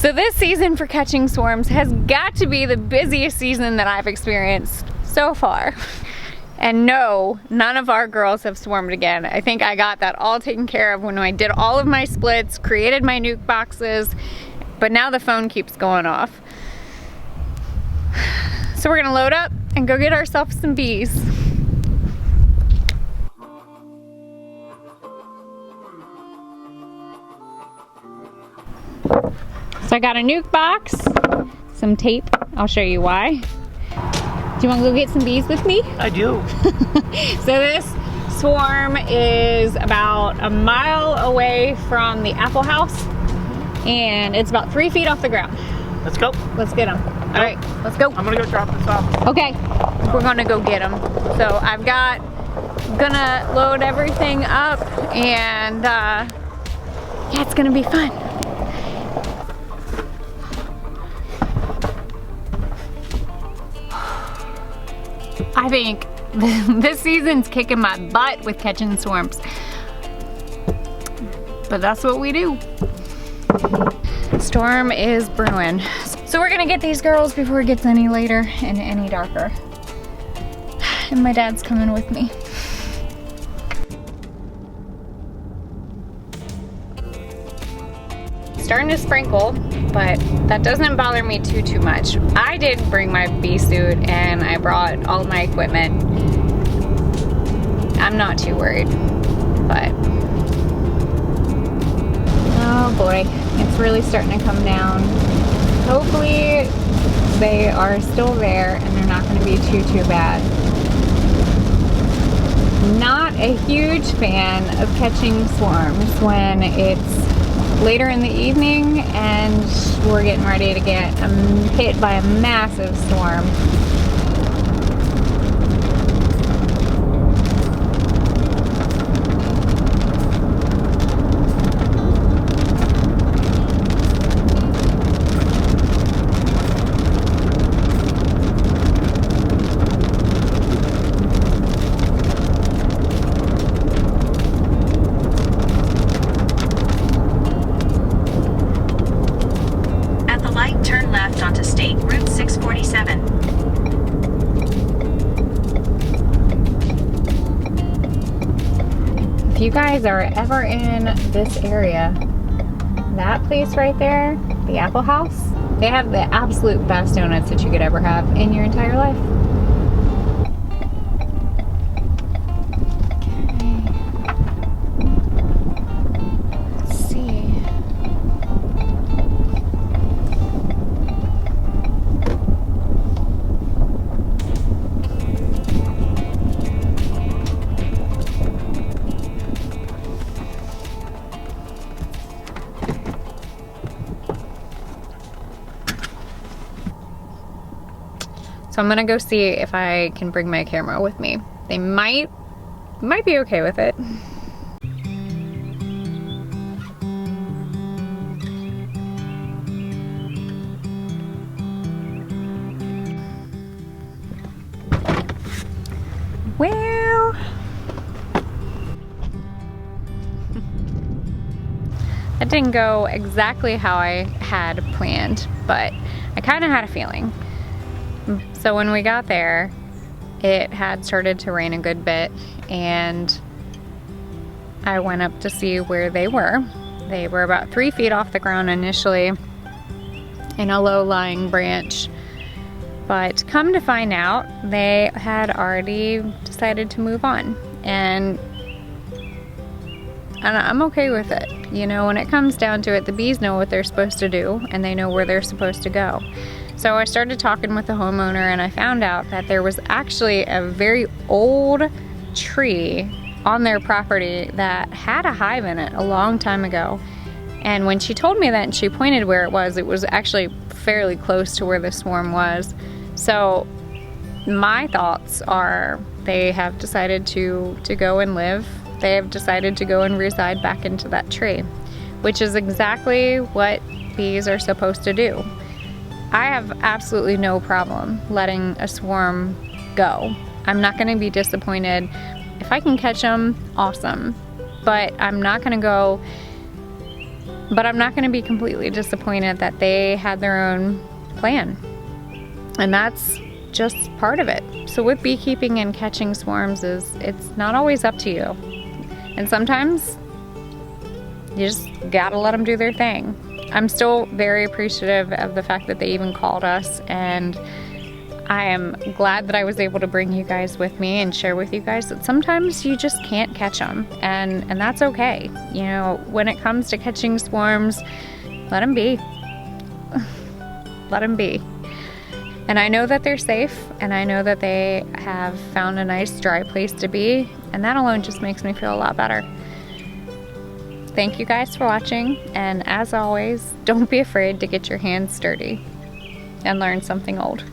So this season for catching swarms has got to be the busiest season that I've experienced so far. And no, none of our girls have swarmed again. I think I got that all taken care of when I did all of my splits, created my nuke boxes, but now the phone keeps going off. So we're gonna load up and go get ourselves some bees. So I got a nuke box, some tape. I'll show you why. Do you want to go get some bees with me? I do. So this swarm is about a mile away from the apple house, and it's about 3 feet off the ground. Let's go. Let's get them. All right, let's go. I'm gonna go drop this off. Okay, we're gonna go get them. So I've gonna load everything up, and yeah, it's gonna be fun. I think this season's kicking my butt with catching swarms. But that's what we do. Storm is brewing. So we're gonna get these girls before it gets any later and any darker. And my dad's coming with me. Starting to sprinkle, but that doesn't bother me too much. I did bring my bee suit and I brought all my equipment. I'm not too worried, but oh boy, it's really starting to come down. Hopefully they are still there and they're not going to be too bad. Not a huge fan of catching swarms when it's later in the evening and we're getting ready to get hit by a massive storm. If you guys are ever in this area, that place right there, the Apple House, they have the absolute best donuts that you could ever have in your entire life. So I'm gonna go see if I can bring my camera with me. They might be okay with it. Well, that didn't go exactly how I had planned, but I kind of had a feeling. So when we got there, it had started to rain a good bit, and I went up to see where they were. They were about 3 feet off the ground initially in a low-lying branch, but come to find out, they had already decided to move on, and I'm okay with it. You know, when it comes down to it, the bees know what they're supposed to do, and they know where they're supposed to go. So I started talking with the homeowner, and I found out that there was actually a very old tree on their property that had a hive in it a long time ago. And when she told me that and she pointed where it was actually fairly close to where the swarm was. So my thoughts are they have decided to go and live. They have decided to go and reside back into that tree, which is exactly what bees are supposed to do. I have absolutely no problem letting a swarm go. I'm not gonna be disappointed. If I can catch them, awesome. But I'm not gonna go But I'm not going to be completely disappointed that they had their own plan. And that's just part of it. So with beekeeping and catching swarms it's not always up to you. And sometimes you just gotta let them do their thing. I'm still very appreciative of the fact that they even called us, and I am glad that I was able to bring you guys with me and share with you guys that sometimes you just can't catch them, and that's okay. You know, when it comes to catching swarms, let them be. Let them be. And I know that they're safe, and I know that they have found a nice dry place to be, and that alone just makes me feel a lot better. Thank you guys for watching, and as always, don't be afraid to get your hands dirty and learn something old.